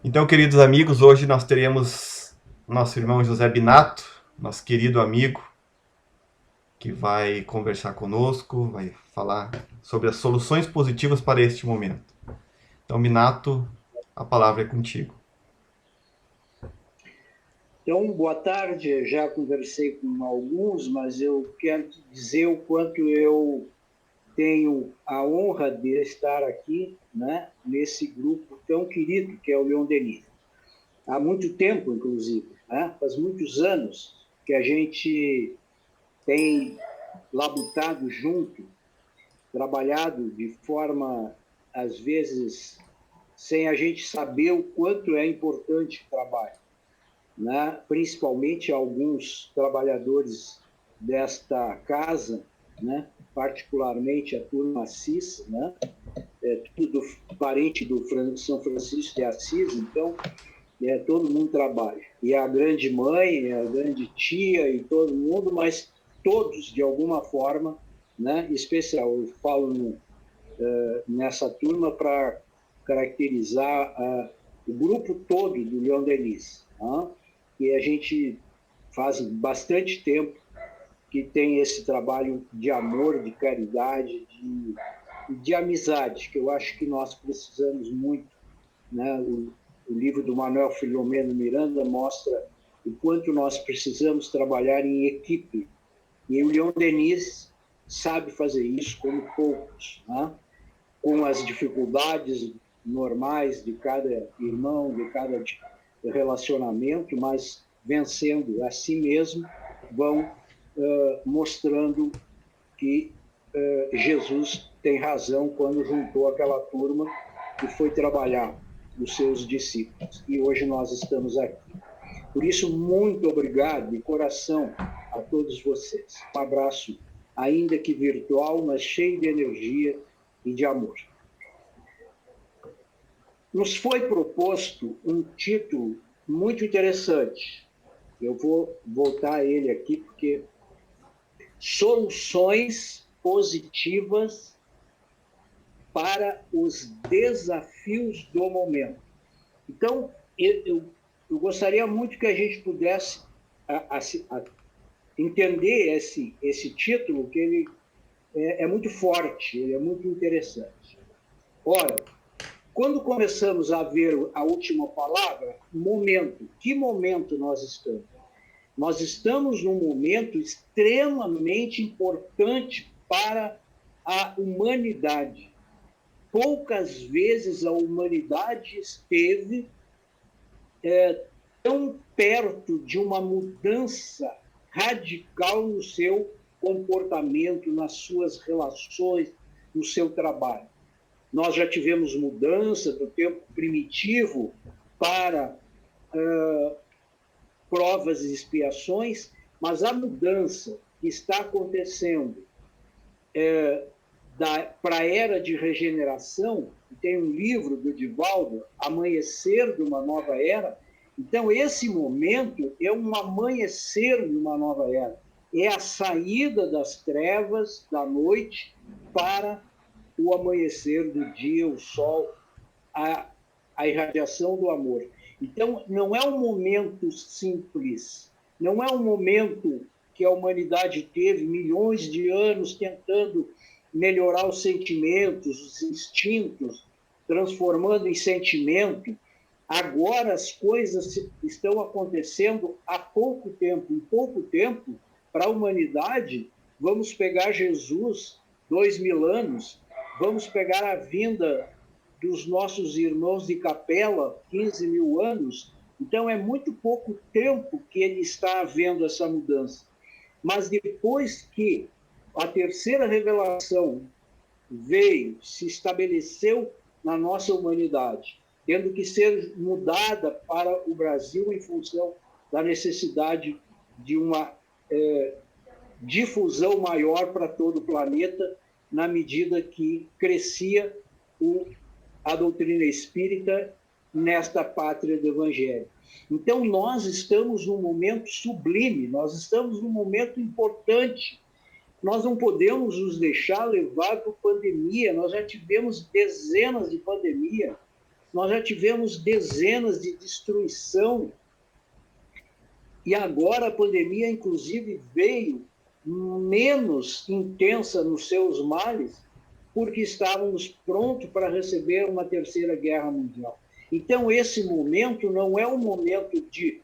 Então, queridos amigos, hoje nós teremos nosso irmão José Binato, nosso querido amigo, que vai conversar conosco, vai falar sobre as soluções positivas para este momento. Então, Binato, a palavra é contigo. Então, boa tarde. Eu já conversei com alguns, mas eu quero te dizer o quanto eu tenho a honra de estar aqui, né, nesse grupo tão querido que é o Leon Denis. Há muito tempo, inclusive, né, faz muitos anos que a gente tem labutado junto, trabalhado de forma, às vezes, sem a gente saber o quanto é importante o trabalho, né? Principalmente alguns trabalhadores desta casa, né? Particularmente a turma Assis, né? Tudo parente do São Francisco de Assis, então todo mundo trabalha. E a grande mãe, a grande tia e todo mundo, mas todos, de alguma forma, né? Especial, eu falo nessa turma para caracterizar o grupo todo do Leon Denis, né? E a gente faz bastante tempo que tem esse trabalho de amor, de caridade, de amizade, que eu acho que nós precisamos muito, né? O livro do Manuel Filomeno Miranda mostra o quanto nós precisamos trabalhar em equipe. E o Leon Denis sabe fazer isso como poucos, né? Com as dificuldades normais de cada irmão, de cada relacionamento, mas vencendo a si mesmo, vão mostrando que Jesus tem razão quando juntou aquela turma e foi trabalhar os seus discípulos. E hoje nós estamos aqui. Por isso, muito obrigado de coração a todos vocês. Um abraço, ainda que virtual, mas cheio de energia e de amor. Nos foi proposto um título muito interessante. Eu vou voltar a ele aqui, porque soluções positivas para os desafios do momento. Então, eu gostaria muito que a gente pudesse entender esse título, que ele é muito forte, ele é muito interessante. Ora, quando começamos a ver a última palavra, momento, que momento nós estamos? Nós estamos num momento extremamente importante para a humanidade. Poucas vezes a humanidade esteve tão perto de uma mudança radical no seu comportamento, nas suas relações, no seu trabalho. Nós já tivemos mudança do tempo primitivo para provas e expiações, mas a mudança que está acontecendo para a era de regeneração, tem um livro do Divaldo, Amanhecer de uma Nova Era. Então, esse momento é um amanhecer de uma nova era. É a saída das trevas da noite para o amanhecer do dia, o sol, a irradiação do amor. Então, não é um momento simples, não é um momento que a humanidade teve milhões de anos tentando melhorar os sentimentos, os instintos, transformando em sentimento. Agora as coisas estão acontecendo há pouco tempo. Em pouco tempo, para a humanidade, vamos pegar Jesus, 2000 anos, vamos pegar a vinda dos nossos irmãos de capela, 15 mil anos. Então, é muito pouco tempo que ele está havendo essa mudança. Mas depois que a terceira revelação veio, se estabeleceu na nossa humanidade, tendo que ser mudada para o Brasil em função da necessidade de uma difusão maior para todo o planeta, na medida que crescia a doutrina espírita nesta pátria do Evangelho. Então, nós estamos num momento sublime, nós estamos num momento importante. Nós não podemos nos deixar levar por pandemia, nós já tivemos dezenas de pandemias, nós já tivemos dezenas de destruição, e agora a pandemia, inclusive, veio menos intensa nos seus males, porque estávamos prontos para receber uma terceira guerra mundial. Então, esse momento não é um momento de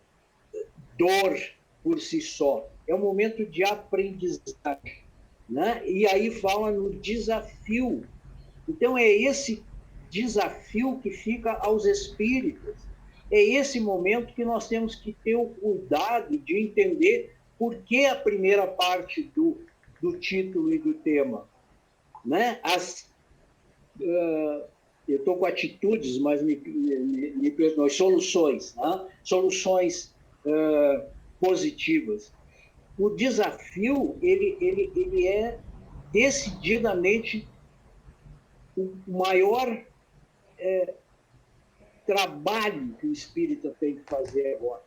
dor por si só, é um momento de aprendizagem, né? E aí fala no desafio. Então, é esse desafio que fica aos espíritos. É esse momento que nós temos que ter o cuidado de entender por que a primeira parte do título e do tema, né? Eu estou com atitudes, mas me perdoe, soluções, né? Soluções positivas. O desafio ele é decididamente o maior trabalho que o espírita tem que fazer agora.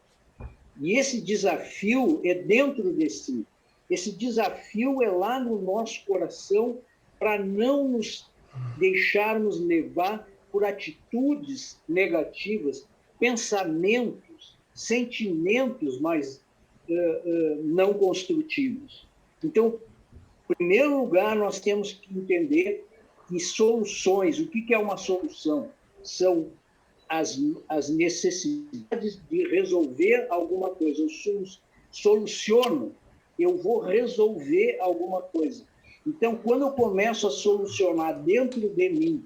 E esse desafio é dentro de si. Esse desafio é lá no nosso coração, para não nos deixarmos levar por atitudes negativas, pensamentos, sentimentos mais não construtivos. Então, em primeiro lugar, nós temos que entender que soluções, o que é uma solução? São as necessidades de resolver alguma coisa. Eu soluciono, eu vou resolver alguma coisa. Então, quando eu começo a solucionar dentro de mim,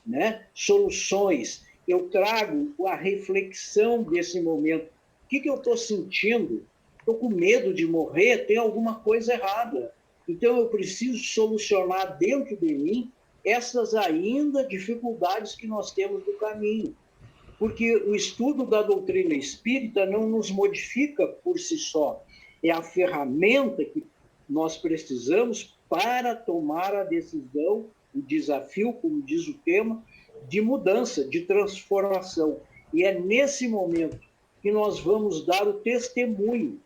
né, soluções, eu trago a reflexão desse momento. O que eu estou sentindo? Estou com medo de morrer, tem alguma coisa errada. Então, eu preciso solucionar dentro de mim essas ainda dificuldades que nós temos no caminho. Porque o estudo da doutrina espírita não nos modifica por si só. É a ferramenta que nós precisamos para tomar a decisão, o desafio, como diz o tema, de mudança, de transformação. E é nesse momento que nós vamos dar o testemunho.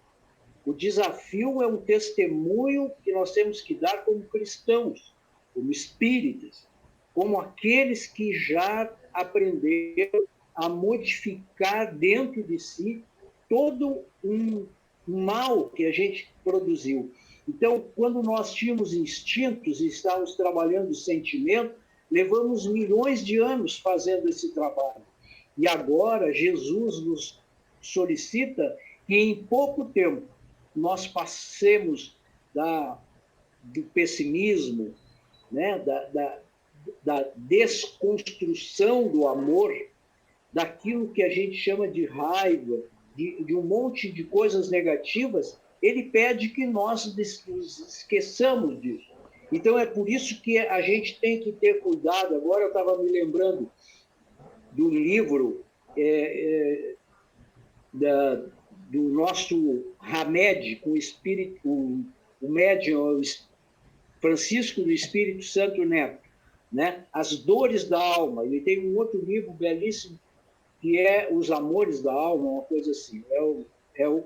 O desafio é um testemunho que nós temos que dar como cristãos, como espíritas, como aqueles que já aprenderam a modificar dentro de si todo um mal que a gente produziu. Então, quando nós tínhamos instintos e estávamos trabalhando o sentimento, levamos milhões de anos fazendo esse trabalho. E agora Jesus nos solicita que em pouco tempo nós passemos do pessimismo, né, da desconstrução do amor, daquilo que a gente chama de raiva, de um monte de coisas negativas. Ele pede que nós esqueçamos disso. Então, é por isso que a gente tem que ter cuidado. Agora eu estava me lembrando do livro do nosso Hamed, com o espírito, o médium Francisco do Espírito Santo Neto, né? As Dores da Alma. Ele tem um outro livro belíssimo, que é Os Amores da Alma, uma coisa assim,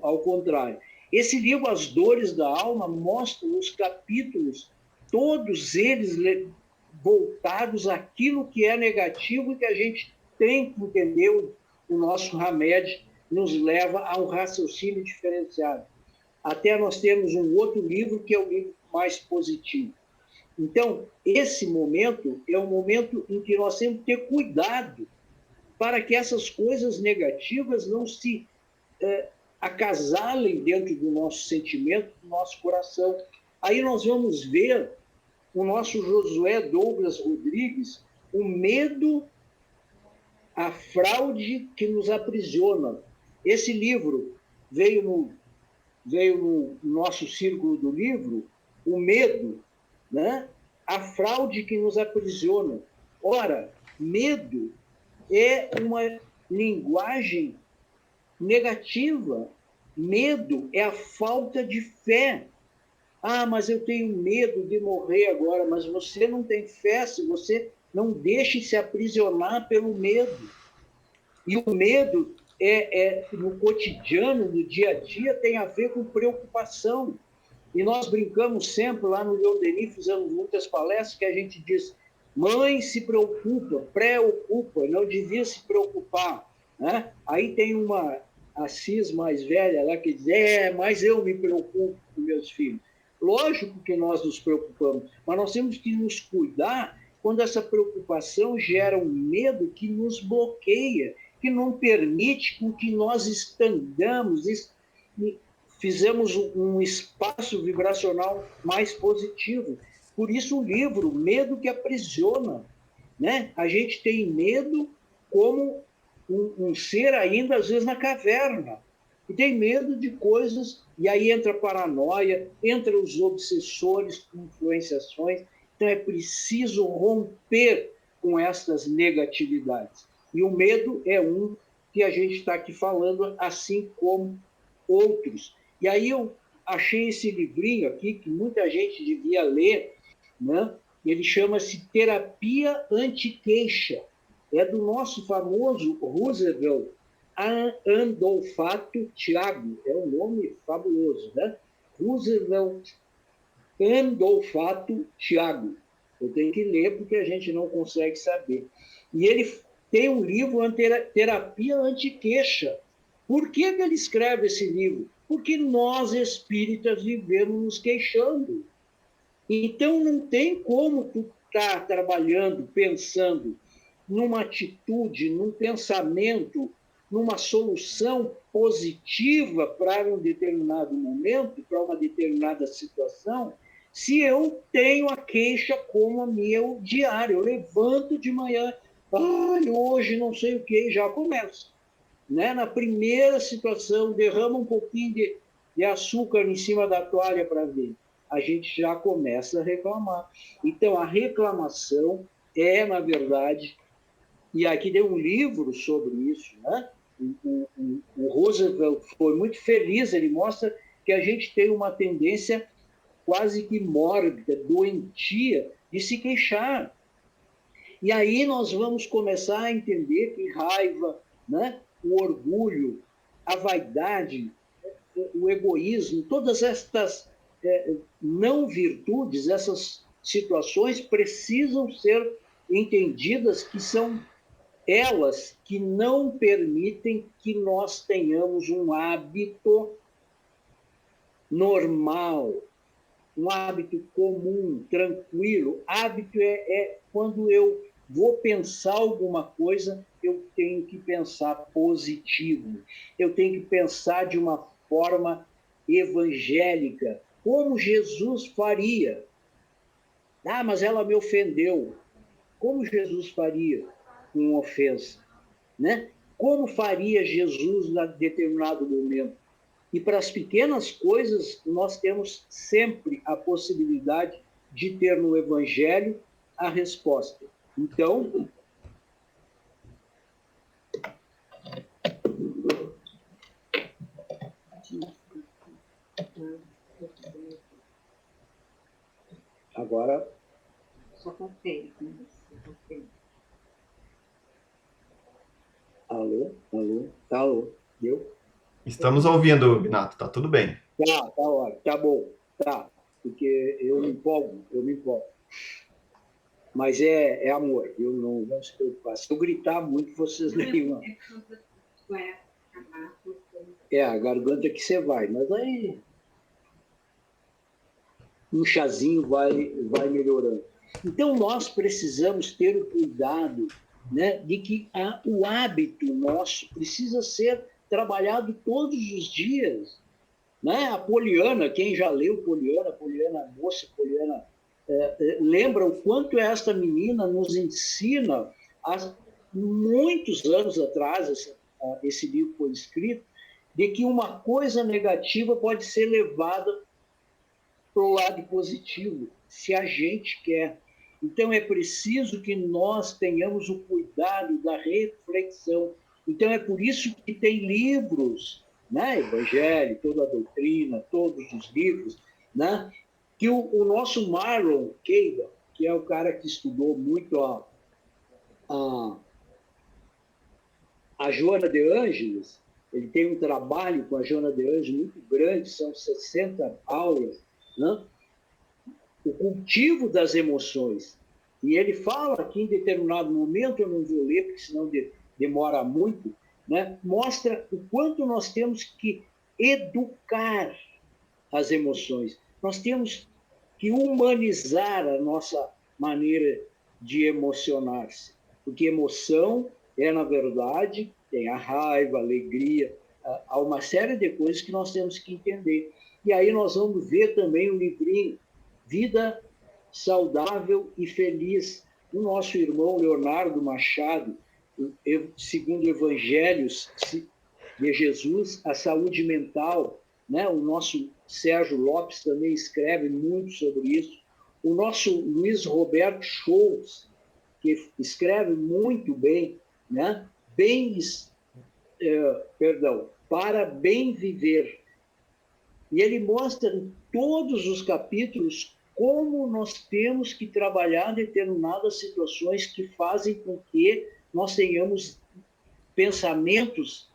ao contrário. Esse livro, As Dores da Alma, mostra os capítulos, todos eles voltados àquilo que é negativo e que a gente tem que entender. O nosso Hamed nos leva a um raciocínio diferenciado. Até nós temos um outro livro, que é o livro mais positivo. Então, esse momento é um momento em que nós temos que ter cuidado para que essas coisas negativas não se acasalem dentro do nosso sentimento, do nosso coração. Aí nós vamos ver o nosso Josué Douglas Rodrigues, o medo, a fraude que nos aprisiona. Esse livro veio no nosso círculo do livro, o medo, né? A fraude que nos aprisiona. Ora, medo é uma linguagem negativa. Medo é a falta de fé. Ah, mas eu tenho medo de morrer agora. Mas você não tem fé se você não deixa se aprisionar pelo medo. E o medo no cotidiano, no dia a dia, tem a ver com preocupação. E nós brincamos sempre, lá no Leon Denis, fizemos muitas palestras, que a gente diz, Mãe se preocupa, preocupa, não devia se preocupar. Né? Aí tem uma Assis mais velha lá que diz, mas eu me preocupo com meus filhos. Lógico que nós nos preocupamos, mas nós temos que nos cuidar quando essa preocupação gera um medo que nos bloqueia, que não permite com que nós expandamos, fizemos um espaço vibracional mais positivo. Por isso o livro, Medo que Aprisiona. Né? A gente tem medo como um ser ainda, às vezes, na caverna. E tem medo de coisas, e aí entra a paranoia, entra os obsessores com influenciações. Então é preciso romper com essas negatividades. E o medo é um que a gente está aqui falando, assim como outros. E aí eu achei esse livrinho aqui, que muita gente devia ler, né? Ele chama-se Terapia Anti-Queixa. É do nosso famoso Roosevelt Andolfato Thiago. É um nome fabuloso, né? Roosevelt Andolfato Thiago. Eu tenho que ler porque a gente não consegue saber. E ele tem um livro, Terapia Anti-Queixa. Por que ele escreve esse livro? Porque nós, espíritas, vivemos nos queixando. Então, não tem como tu estar trabalhando, pensando numa atitude, num pensamento, numa solução positiva para um determinado momento, para uma determinada situação, se eu tenho a queixa como meu diário. Eu levanto de manhã, hoje não sei o que, já começo. Né? Na primeira situação, derrama um pouquinho de açúcar em cima da toalha para ver. A gente já começa a reclamar. Então, a reclamação é, na verdade, e aqui tem um livro sobre isso, né? O Roosevelt foi muito feliz, ele mostra que a gente tem uma tendência quase que mórbida, doentia, de se queixar. E aí nós vamos começar a entender que raiva, né? O orgulho, a vaidade, o egoísmo, todas estas não virtudes, essas situações precisam ser entendidas que são elas que não permitem que nós tenhamos um hábito normal, um hábito comum, tranquilo. Hábito é quando eu vou pensar alguma coisa, eu tenho que pensar positivo. Eu tenho que pensar de uma forma evangélica, como Jesus faria. Mas ela me ofendeu. Como Jesus faria com ofensa? Né? Como faria Jesus em determinado momento? E para as pequenas coisas, nós temos sempre a possibilidade de ter no Evangelho a resposta. Então, agora... Só confere. Alô? Tá, alô? Deu? Estamos ouvindo, Binato, tá tudo bem. Tá ótimo, tá bom, tá. Porque eu me empolgo. Mas é amor, eu não vou se preocupar. Se eu gritar muito, vocês ligam. A garganta que você vai, mas aí um chazinho vai melhorando. Então, nós precisamos ter o cuidado, né, de que o hábito nosso precisa ser trabalhado todos os dias. Né? A Poliana, quem já leu Poliana moça, Poliana, lembra o quanto esta menina nos ensina, há muitos anos atrás, esse livro foi escrito, de que uma coisa negativa pode ser levada para o lado positivo, se a gente quer. Então, é preciso que nós tenhamos o cuidado da reflexão. Então, é por isso que tem livros, né? Evangelho, toda a doutrina, todos os livros, né? Que o nosso Marlon Caidel, que é o cara que estudou muito a Joana de Ângeles, ele tem um trabalho com a Joana de Ângeles muito grande, são 60 aulas, né? O cultivo das emoções. E ele fala que em determinado momento, eu não vou ler, porque senão demora muito, né? Mostra o quanto nós temos que educar as emoções. Nós temos que humanizar a nossa maneira de emocionar-se. Porque emoção é, na verdade, tem a raiva, a alegria, há uma série de coisas que nós temos que entender. E aí nós vamos ver também o livrinho Vida Saudável e Feliz, do nosso irmão Leonardo Machado, segundo Evangelhos de Jesus, a saúde mental, né? O nosso Sérgio Lopes também escreve muito sobre isso. O nosso Luiz Roberto Scholz, que escreve muito bem, né? Para bem viver. E ele mostra em todos os capítulos como nós temos que trabalhar determinadas situações que fazem com que nós tenhamos pensamentos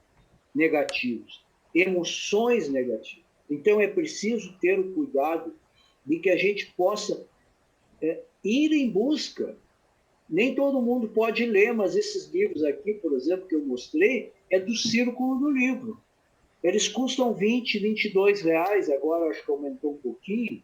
negativos, emoções negativas. Então é preciso ter o cuidado de que a gente possa ir em busca. Nem todo mundo pode ler, mas esses livros aqui, por exemplo, que eu mostrei, é do Círculo do Livro. Eles custam 20, 22 reais, agora acho que aumentou um pouquinho,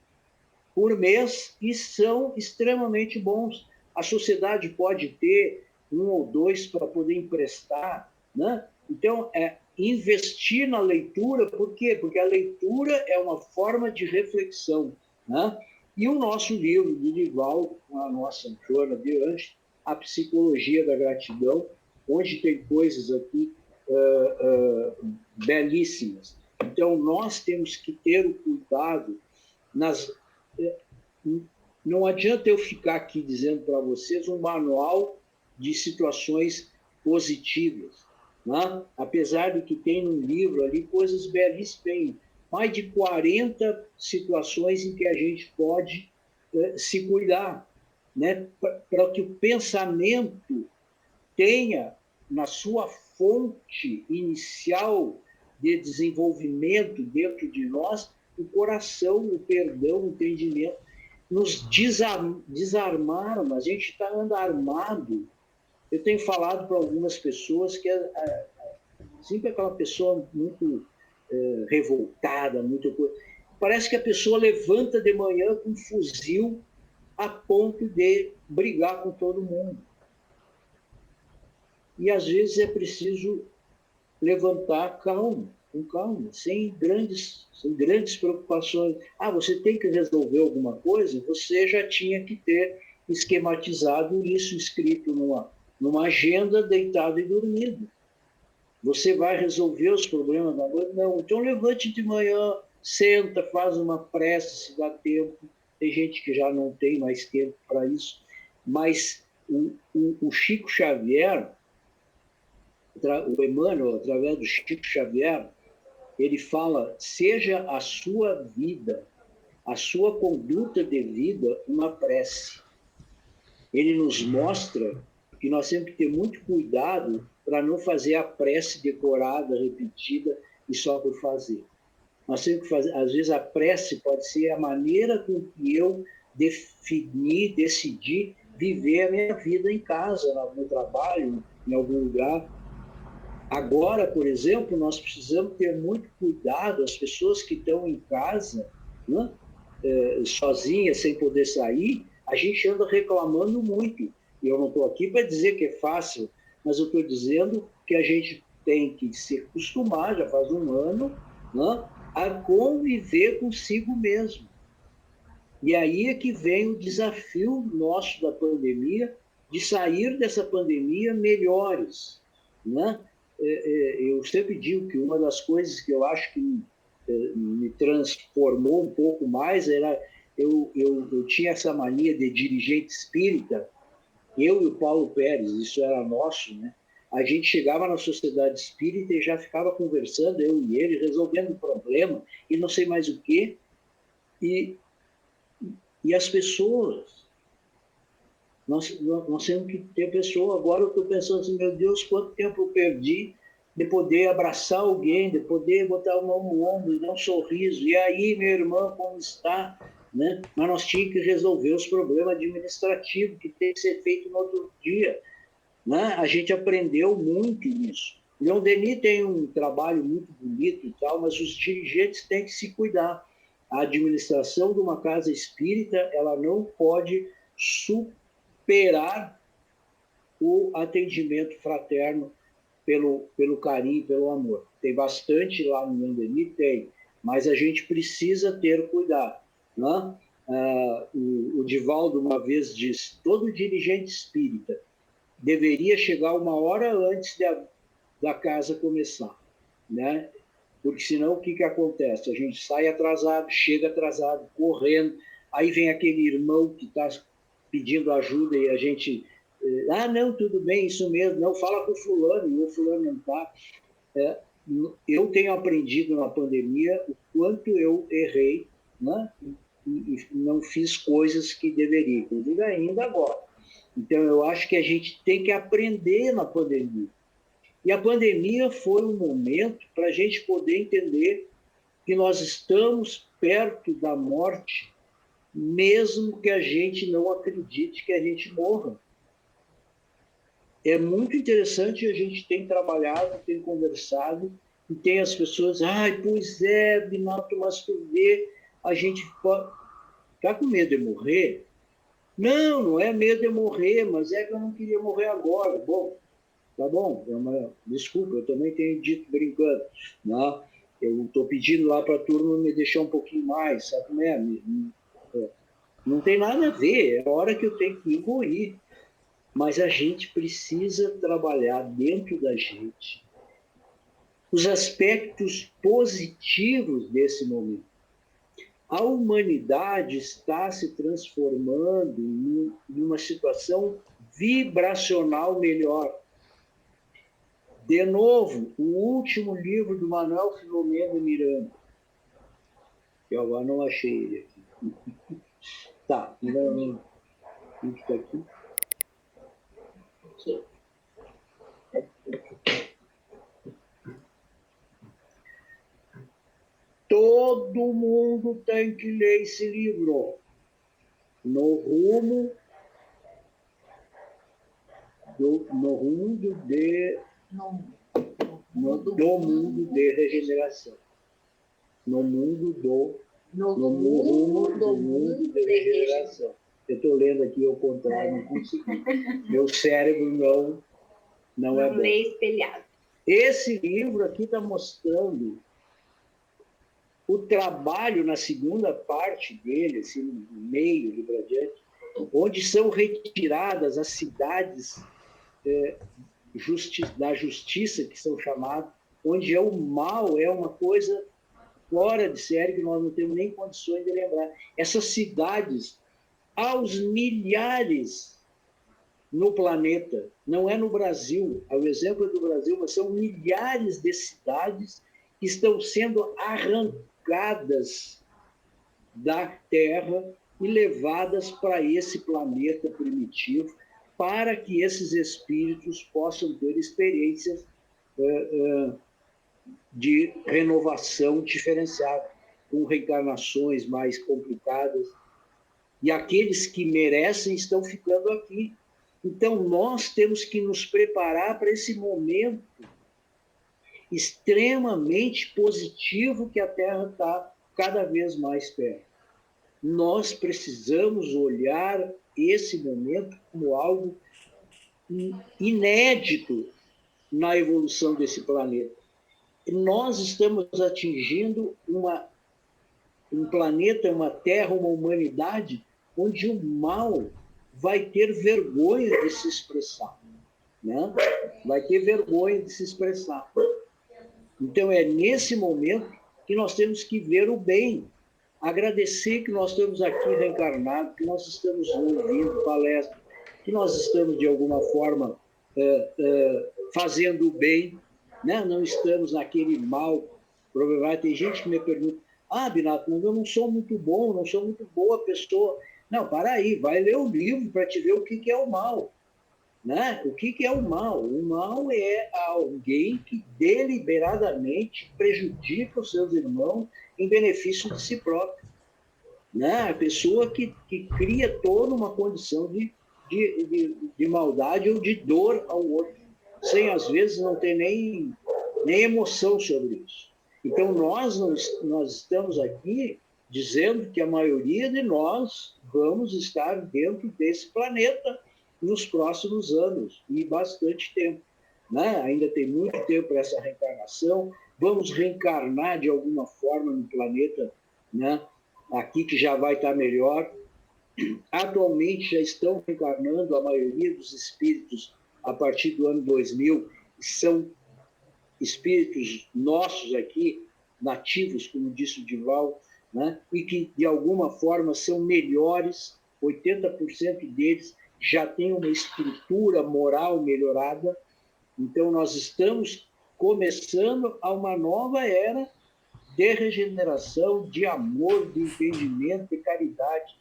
por mês, e são extremamente bons. A sociedade pode ter um ou dois para poder emprestar, né? Então, investir na leitura, por quê? Porque a leitura é uma forma de reflexão, né? E o nosso livro de Dival, a nossa Joana de Anjos, A Psicologia da Gratidão, onde tem coisas aqui belíssimas. Então, nós temos que ter o cuidado não adianta eu ficar aqui dizendo para vocês um manual de situações positivas, né? Apesar de que tem no livro ali coisas belíssimas, tem mais de 40 situações em que a gente pode se cuidar, né? Para que o pensamento tenha na sua fonte inicial de desenvolvimento dentro de nós o coração, o perdão, o entendimento, nos desarmar, mas a gente anda armado. Eu tenho falado para algumas pessoas que sempre aquela pessoa muito revoltada, muito coisa. Parece que a pessoa levanta de manhã com um fuzil a ponto de brigar com todo mundo. E às vezes é preciso levantar calmo, com calma, sem grandes preocupações. Você tem que resolver alguma coisa, você já tinha que ter esquematizado isso, escrito numa agenda, deitado e dormido. Você vai resolver os problemas da noite? Não. Então levante de manhã, senta, faz uma prece, se dá tempo. Tem gente que já não tem mais tempo para isso. Mas o Chico Xavier, o Emmanuel, através do Chico Xavier, ele fala: seja a sua vida, a sua conduta de vida, uma prece. Ele nos mostra que nós temos que ter muito cuidado para não fazer a prece decorada, repetida e só por fazer. Nós temos que fazer, às vezes a prece pode ser a maneira com que eu decidi viver a minha vida em casa, no trabalho, em algum lugar. Agora, por exemplo, nós precisamos ter muito cuidado, as pessoas que estão em casa, né, sozinhas, sem poder sair, a gente anda reclamando muito. E eu não estou aqui para dizer que é fácil, mas eu estou dizendo que a gente tem que se acostumar, já faz um ano, né, a conviver consigo mesmo. E aí é que vem o desafio nosso da pandemia, de sair dessa pandemia melhores, né? Eu sempre digo que uma das coisas que eu acho que me transformou um pouco mais era eu tinha essa mania de dirigente espírita, eu e o Paulo Pérez, isso era nosso, né? A gente chegava na sociedade espírita e já ficava conversando, eu e ele, resolvendo o problema e não sei mais o quê. E as pessoas, nós temos que ter pessoa. Agora eu estou pensando assim, meu Deus, quanto tempo eu perdi de poder abraçar alguém, de poder botar a mão no ombro, dar um sorriso. E aí, minha irmã, como está? né? Mas nós tínhamos que resolver os problemas administrativos que tem que ser feito no outro dia, né? A gente aprendeu muito nisso. Leon Denis tem um trabalho muito bonito e tal, mas os dirigentes têm que se cuidar. A administração de uma casa espírita, ela não pode superar o atendimento fraterno pelo carinho, pelo amor. Tem bastante lá no Leon Denis, tem, mas a gente precisa ter cuidado, né? O Divaldo uma vez disse, todo dirigente espírita deveria chegar uma hora antes da casa começar, né? Porque senão o que acontece? A gente sai atrasado, chega atrasado, correndo, aí vem aquele irmão que está pedindo ajuda e a gente... não, tudo bem, isso mesmo, não, fala com o fulano, e o fulano não está. Eu tenho aprendido na pandemia o quanto eu errei, né? E não fiz coisas que deveria, inclusive ainda agora. Então, eu acho que a gente tem que aprender na pandemia. E a pandemia foi um momento para a gente poder entender que nós estamos perto da morte, mesmo que a gente não acredite que a gente morra. É muito interessante, a gente tem trabalhado, tem conversado, e tem as pessoas, pois é, Binato, mas tu vê, a gente pode... Está com medo de morrer? Não, não é medo de morrer, mas é que eu não queria morrer agora. Bom, tá bom, desculpa, eu também tenho dito brincando, né? Eu estou pedindo lá para a turma me deixar um pouquinho mais, sabe como é? Não tem nada a ver, é a hora que eu tenho que engolir. Mas a gente precisa trabalhar dentro da gente os aspectos positivos desse momento. A humanidade está se transformando em uma situação vibracional melhor. De novo, o último livro do Manuel Filomeno Miranda. Eu agora não achei ele aqui. Tá, não está aqui. Todo mundo tem que ler esse livro. No rumo do mundo de regeneração. No mundo do mundo de regeneração. Eu estou lendo aqui ao contrário, não consegui. Meu cérebro não é bom. Espelhado. Esse livro aqui está mostrando o trabalho na segunda parte dele, assim, no meio, livro adiante, onde são retiradas as cidades da justiça, que são chamadas, onde o mal é uma coisa fora de série, que nós não temos nem condições de lembrar. Essas cidades, aos milhares no planeta, não é no Brasil, o exemplo é do Brasil, mas são milhares de cidades que estão sendo arrancadas da Terra e levadas para esse planeta primitivo, para que esses espíritos possam ter experiências de renovação diferenciada, com reencarnações mais complicadas. E aqueles que merecem estão ficando aqui. Então, nós temos que nos preparar para esse momento extremamente positivo que a Terra está cada vez mais perto. Nós precisamos olhar esse momento como algo inédito na evolução desse planeta. Nós estamos atingindo um planeta, uma Terra, uma humanidade onde o mal vai ter vergonha de se expressar, né? Vai ter vergonha de se expressar. Então, é nesse momento que nós temos que ver o bem, agradecer que nós estamos aqui reencarnados, que nós estamos ouvindo palestras, que nós estamos, de alguma forma, fazendo o bem, né? Não estamos naquele mal problemático. Tem gente que me pergunta, Binato, mas eu não sou muito bom, não sou muito boa pessoa. Não, para aí, vai ler o livro para te ver o que é o mal. Né? O que é o mal? O mal é alguém que deliberadamente prejudica os seus irmãos em benefício de si próprio. né? A pessoa que cria toda uma condição de maldade ou de dor ao outro, sem às vezes não ter nem emoção sobre isso. Então nós estamos aqui dizendo que a maioria de nós vamos estar dentro desse planeta nos próximos anos, e bastante tempo. Né? Ainda tem muito tempo para essa reencarnação, vamos reencarnar de alguma forma no planeta, né? Aqui que já vai estar melhor. Atualmente já estão reencarnando a maioria dos espíritos a partir do ano 2000, são espíritos nossos aqui, nativos, como disse o Dival, né? E que de alguma forma são melhores, 80% deles já têm uma estrutura moral melhorada. Então nós estamos começando a uma nova era de regeneração, de amor, de entendimento, de caridade.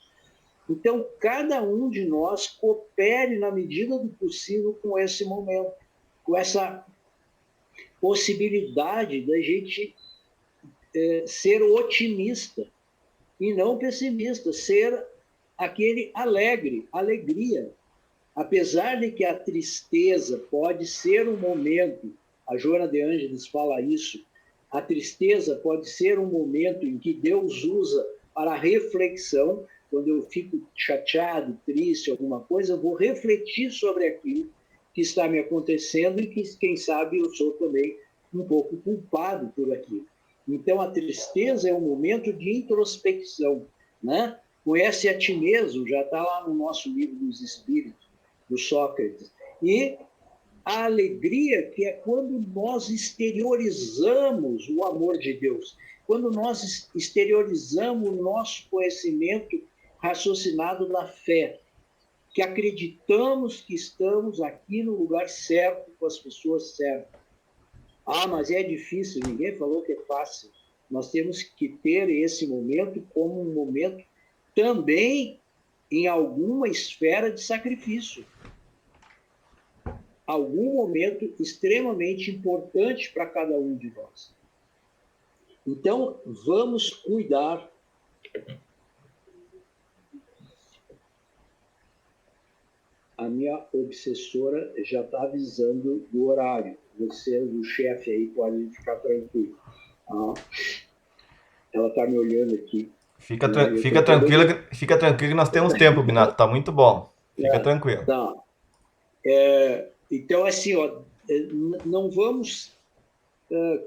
Então, cada um de nós coopere na medida do possível com esse momento, com essa possibilidade da gente ser otimista e não pessimista, ser aquele alegria. Apesar de que a tristeza pode ser um momento, a Joana de Ângeles fala isso, a tristeza pode ser um momento em que Deus usa para reflexão. Quando eu fico chateado, triste, alguma coisa, eu vou refletir sobre aquilo que está me acontecendo e que, quem sabe, eu sou também um pouco culpado por aquilo. Então, a tristeza é um momento de introspecção, né? Conhece a ti mesmo, já está lá no nosso livro dos Espíritos, do Sócrates. E a alegria, que é quando nós exteriorizamos o amor de Deus, quando nós exteriorizamos o nosso conhecimento raciocinado da fé, que acreditamos que estamos aqui no lugar certo, com as pessoas certas. Ah, mas é difícil, ninguém falou que é fácil. Nós temos que ter esse momento como um momento também em alguma esfera de sacrifício. Algum momento extremamente importante para cada um de nós. Então, vamos cuidar. A minha obsessora já está avisando do horário. Você, o chefe aí, pode ficar tranquilo. Ah, ela está me olhando aqui. Fica tranquilo, fica tranquilo que nós temos tempo, Binato. Tá muito bom. Fica tranquilo. Tá. Então, assim, ó, não vamos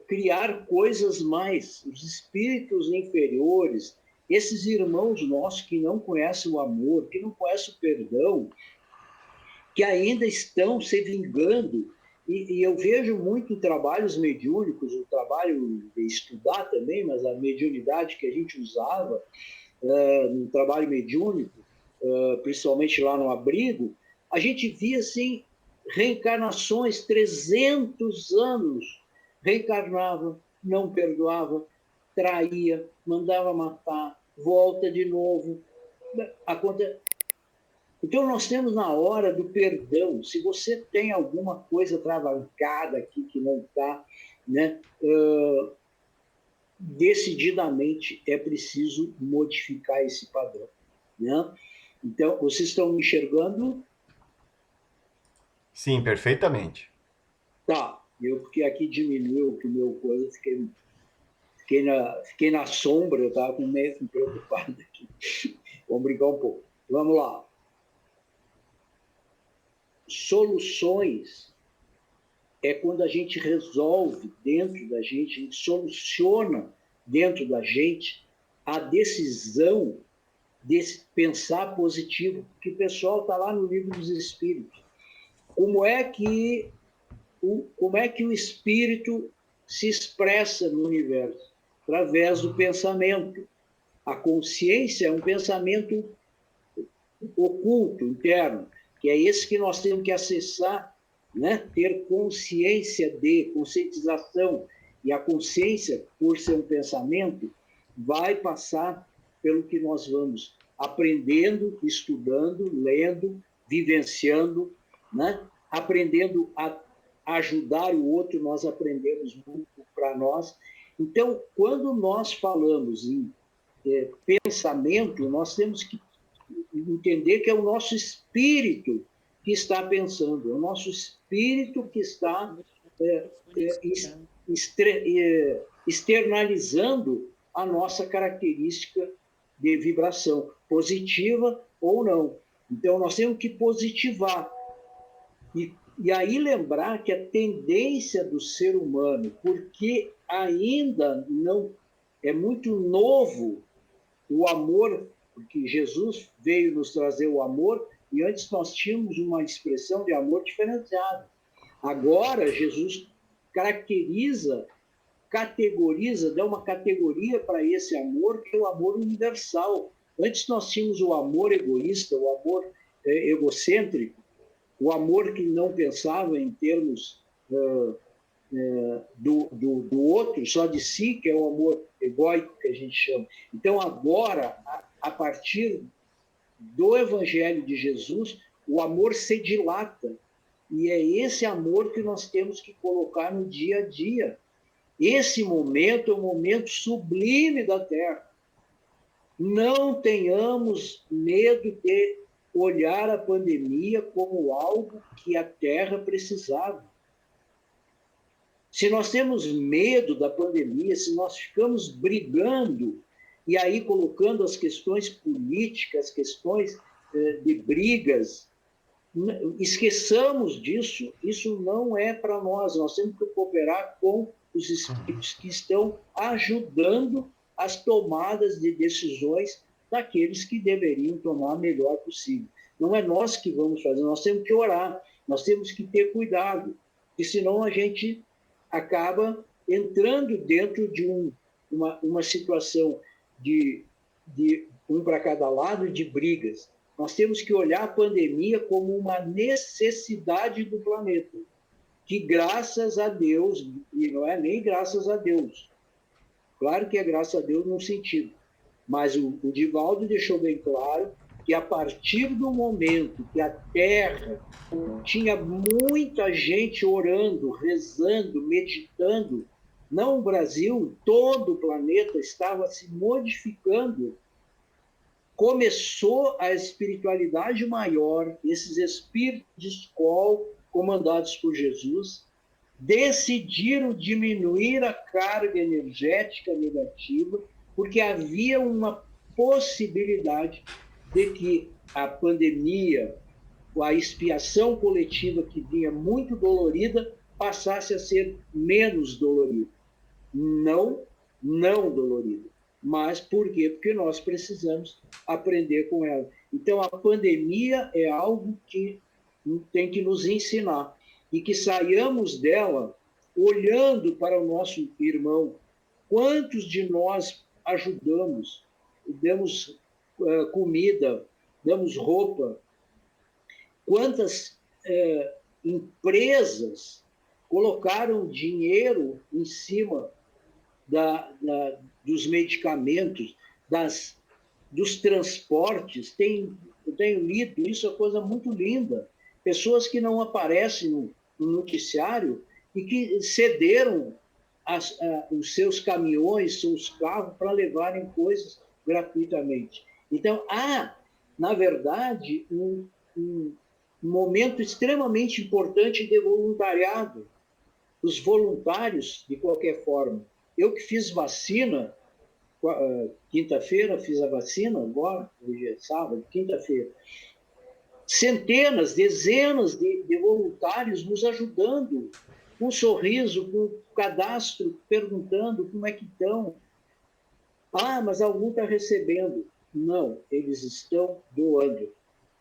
criar coisas mais. Os espíritos inferiores, esses irmãos nossos que não conhecem o amor, que não conhecem o perdão, que ainda estão se vingando. E eu vejo muito em trabalhos mediúnicos, o trabalho de estudar também, mas a mediunidade que a gente usava no trabalho mediúnico, principalmente lá no abrigo, a gente via assim reencarnações, 300 anos, reencarnava, não perdoava, traía, mandava matar, volta de novo. Então, nós temos na hora do perdão. Se você tem alguma coisa travancada aqui que não está, né, decididamente é preciso modificar esse padrão. Né? Então, vocês estão me enxergando? Sim, perfeitamente. Tá, porque aqui diminuiu o meu coisa, fiquei na sombra, eu estava meio preocupado aqui. Vamos brincar um pouco. Vamos lá. Soluções é quando a gente resolve dentro da gente, a gente soluciona dentro da gente a decisão de pensar positivo, porque o pessoal está lá no Livro dos Espíritos. Como é que o espírito se expressa no universo? Através do pensamento. A consciência é um pensamento oculto, interno, que é esse que nós temos que acessar, né? Ter consciência conscientização. E a consciência, por ser um pensamento, vai passar pelo que nós vamos aprendendo, estudando, lendo, vivenciando, né? Aprendendo a ajudar o outro, nós aprendemos muito para nós. Então, quando nós falamos em pensamento, nós temos que entender que é o nosso espírito que está pensando, é o nosso espírito que está externalizando a nossa característica de vibração, positiva ou não. Então, nós temos que positivar. E aí lembrar que a tendência do ser humano, porque ainda não é muito novo o amor, porque Jesus veio nos trazer o amor, e antes nós tínhamos uma expressão de amor diferenciada. Agora, Jesus categoriza, dá uma categoria para esse amor, que é o amor universal. Antes nós tínhamos o amor egoísta, o amor egocêntrico, o amor que não pensava em termos do outro, só de si, que é o amor egóico que a gente chama. Então, agora, a partir do Evangelho de Jesus, o amor se dilata. E é esse amor que nós temos que colocar no dia a dia. Esse momento é um momento sublime da Terra. Não tenhamos medo de olhar a pandemia como algo que a Terra precisava. Se nós temos medo da pandemia, se nós ficamos brigando e aí colocando as questões políticas, questões de brigas, esqueçamos disso. Isso não é para nós. Nós temos que cooperar com os espíritos que estão ajudando as tomadas de decisões daqueles que deveriam tomar a melhor possível. Não é nós que vamos fazer, nós temos que orar, nós temos que ter cuidado, porque senão a gente acaba entrando dentro de uma situação de um para cada lado, de brigas. Nós temos que olhar a pandemia como uma necessidade do planeta, que graças a Deus, e não é nem graças a Deus, claro que é graças a Deus num sentido, mas o Divaldo deixou bem claro que a partir do momento que a Terra tinha muita gente orando, rezando, meditando, não o Brasil, todo o planeta estava se modificando. Começou a espiritualidade maior, esses espíritos de escola, comandados por Jesus, decidiram diminuir a carga energética negativa, porque havia uma possibilidade de que a pandemia, a expiação coletiva que vinha muito dolorida, passasse a ser menos dolorida. Não dolorida. Mas por quê? Porque nós precisamos aprender com ela. Então, a pandemia é algo que tem que nos ensinar. E que saiamos dela olhando para o nosso irmão. Quantos de nós ajudamos? Damos comida, damos roupa. Quantas empresas colocaram dinheiro em cima dos medicamentos, dos transportes? Eu tenho lido isso, é coisa muito linda. Pessoas que não aparecem no noticiário e que cederam os seus caminhões, seus carros, para levarem coisas gratuitamente. Então, há, na verdade, um momento extremamente importante de voluntariado. Os voluntários, de qualquer forma. Eu que fiz vacina, quinta-feira fiz a vacina, agora, hoje é sábado, quinta-feira. Centenas, dezenas de voluntários nos ajudando, com um sorriso, com cadastro, perguntando como é que estão. Ah, mas algum está recebendo. Não, eles estão doando.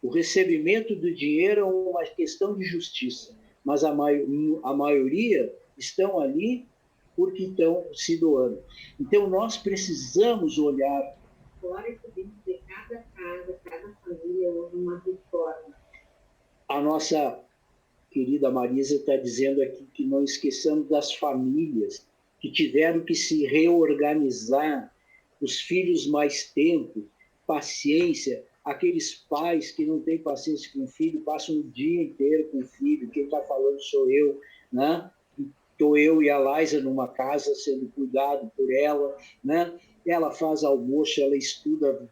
O recebimento do dinheiro é uma questão de justiça, mas a maioria estão ali porque estão se doando. Então, nós precisamos olhar. Agora podemos ver cada casa, cada família houve uma reforma. A nossa querida Marisa está dizendo aqui que não esqueçamos das famílias que tiveram que se reorganizar, os filhos mais tempo, paciência, aqueles pais que não têm paciência com o filho, passam o dia inteiro com o filho, quem está falando sou eu, né? estou eu e a Laisa numa casa sendo cuidado por ela, né? Ela faz almoço, ela estuda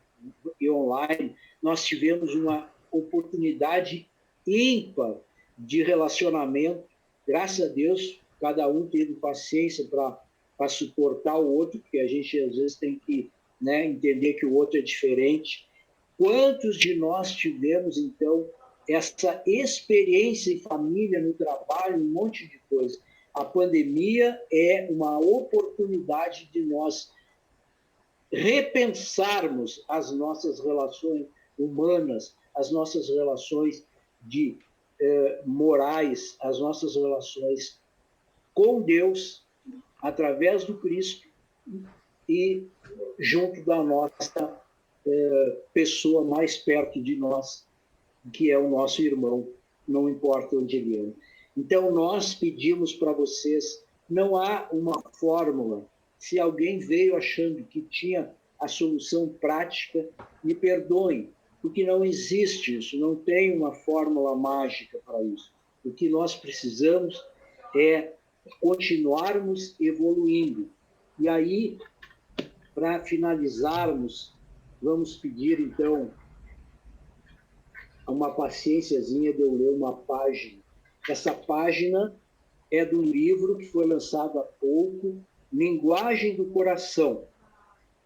online. Nós tivemos uma oportunidade ímpar de relacionamento. Graças a Deus, cada um teve paciência para suportar o outro, porque a gente às vezes tem que, né, entender que o outro é diferente. Quantos de nós tivemos, então, essa experiência em família, no trabalho, um monte de coisa? A pandemia é uma oportunidade de nós repensarmos as nossas relações humanas, as nossas relações morais, as nossas relações com Deus, através do Cristo e junto da nossa pessoa mais perto de nós, que é o nosso irmão, não importa onde ele anda. Então, nós pedimos para vocês, não há uma fórmula. Se alguém veio achando que tinha a solução prática, me perdoem, porque não existe isso, não tem uma fórmula mágica para isso. O que nós precisamos é continuarmos evoluindo. E aí, para finalizarmos, vamos pedir, então, uma paciênciazinha de eu ler uma página. Essa página é de um livro que foi lançado há pouco, Linguagem do Coração.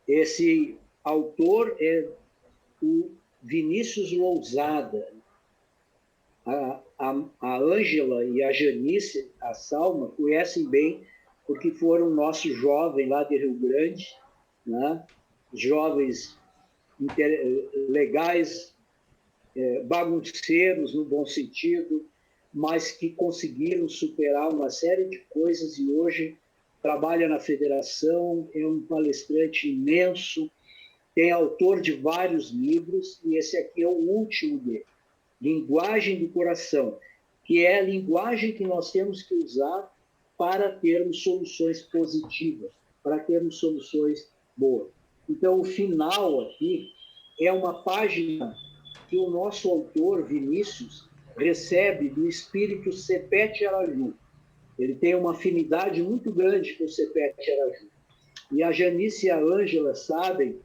Esse autor é o Vinícius Lousada. A Ângela e a Janice, a Salma, conhecem bem, porque foram nossos jovens lá de Rio Grande, né? Jovens legais, bagunceiros no bom sentido, mas que conseguiram superar uma série de coisas e hoje trabalha na federação, é um palestrante imenso, tem autor de vários livros, e esse aqui é o último dele, Linguagem do Coração, que é a linguagem que nós temos que usar para termos soluções positivas, para termos soluções boas. Então, o final aqui é uma página que o nosso autor, Vinícius, recebe do espírito Sepete Araju. Ele tem uma afinidade muito grande com o Sepete Araju. E a Janice e a Ângela sabem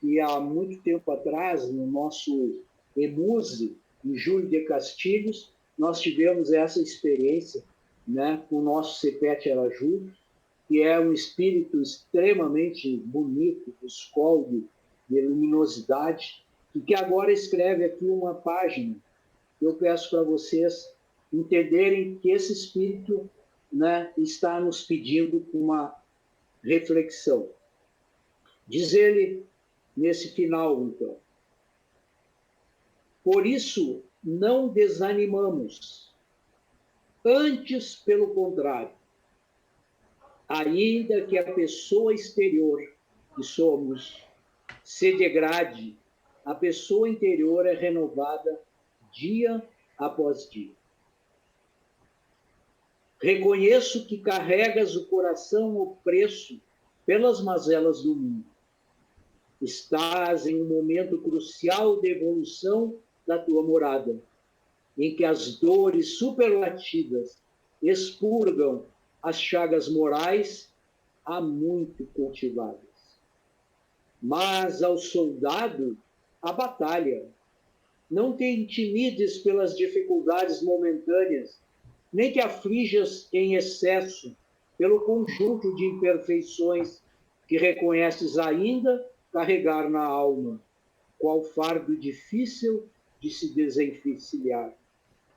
que há muito tempo atrás, no nosso EMUSE, em Júlio de Castilhos, nós tivemos essa experiência, né, com o nosso Sepete Araju, que é um espírito extremamente bonito, de escolho, de luminosidade, e que agora escreve aqui uma página. Eu peço para vocês entenderem que esse espírito, né, está nos pedindo uma reflexão. Diz ele nesse final, então: por isso não desanimamos, antes, pelo contrário, ainda que a pessoa exterior que somos se degrade, a pessoa interior é renovada dia após dia. Reconheço que carregas o coração opresso pelas mazelas do mundo. Estás em um momento crucial de evolução da tua morada, em que as dores superlativas expurgam as chagas morais há muito cultivadas. Mas ao soldado, a batalha. Não te intimides pelas dificuldades momentâneas, nem te aflijas em excesso pelo conjunto de imperfeições que reconheces ainda carregar na alma, qual fardo difícil de se desenficilhar.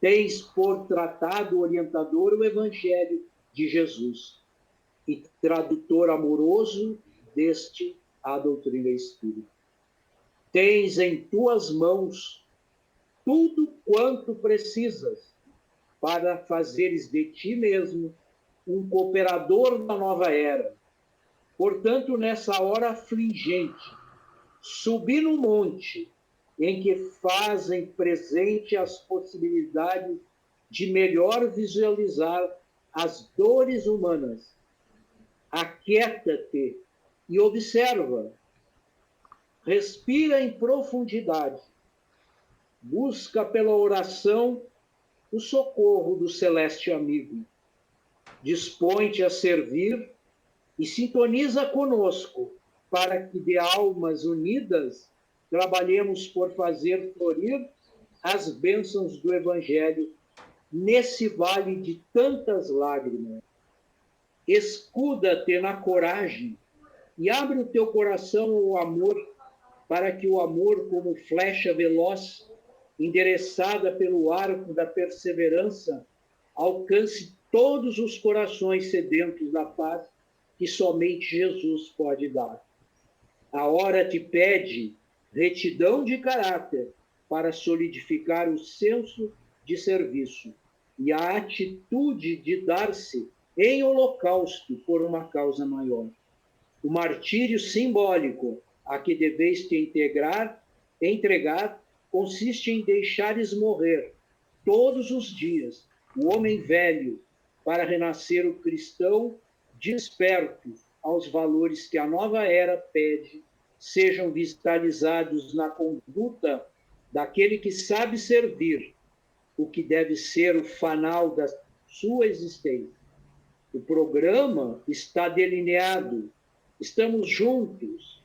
Tens por tratado orientador o Evangelho de Jesus e tradutor amoroso deste a doutrina espírita. Tens em tuas mãos tudo quanto precisas para fazeres de ti mesmo um cooperador da nova era. Portanto, nessa hora afligente, subi no monte em que fazem presente as possibilidades de melhor visualizar as dores humanas. Aquieta-te e observa. Respira em profundidade. Busca pela oração o socorro do celeste amigo. dispõe-te a servir e sintoniza conosco para que de almas unidas trabalhemos por fazer florir as bênçãos do Evangelho nesse vale de tantas lágrimas. Escuda-te na coragem e abre o teu coração ao amor, para que o amor, como flecha veloz, endereçada pelo arco da perseverança, alcance todos os corações sedentos da paz que somente Jesus pode dar. A hora te pede retidão de caráter para solidificar o senso de serviço e a atitude de dar-se em holocausto por uma causa maior. O martírio simbólico a que deveis te entregar consiste em deixares morrer todos os dias o homem velho para renascer o cristão desperto aos valores que a nova era pede, sejam vitalizados na conduta daquele que sabe servir, o que deve ser o fanal da sua existência. O programa está delineado, estamos juntos,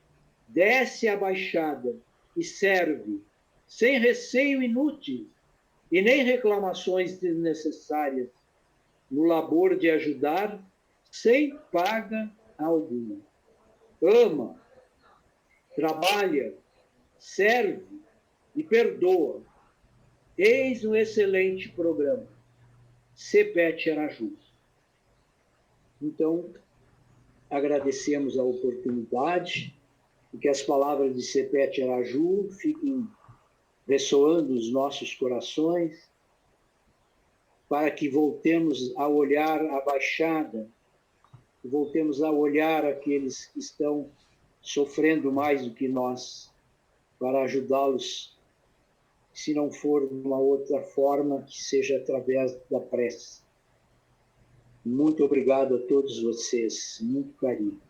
desce a baixada e serve, sem receio inútil e nem reclamações desnecessárias, no labor de ajudar, sem paga alguma. Ama, trabalha, serve e perdoa. Eis um excelente programa. CEPET Araju. Então, agradecemos a oportunidade e que as palavras de CEPET Araju fiquem ressoando nos nossos corações, para que voltemos a olhar a Baixada, voltemos a olhar aqueles que estão sofrendo mais do que nós, para ajudá-los, se não for de uma outra forma, que seja através da prece. Muito obrigado a todos vocês, muito carinho.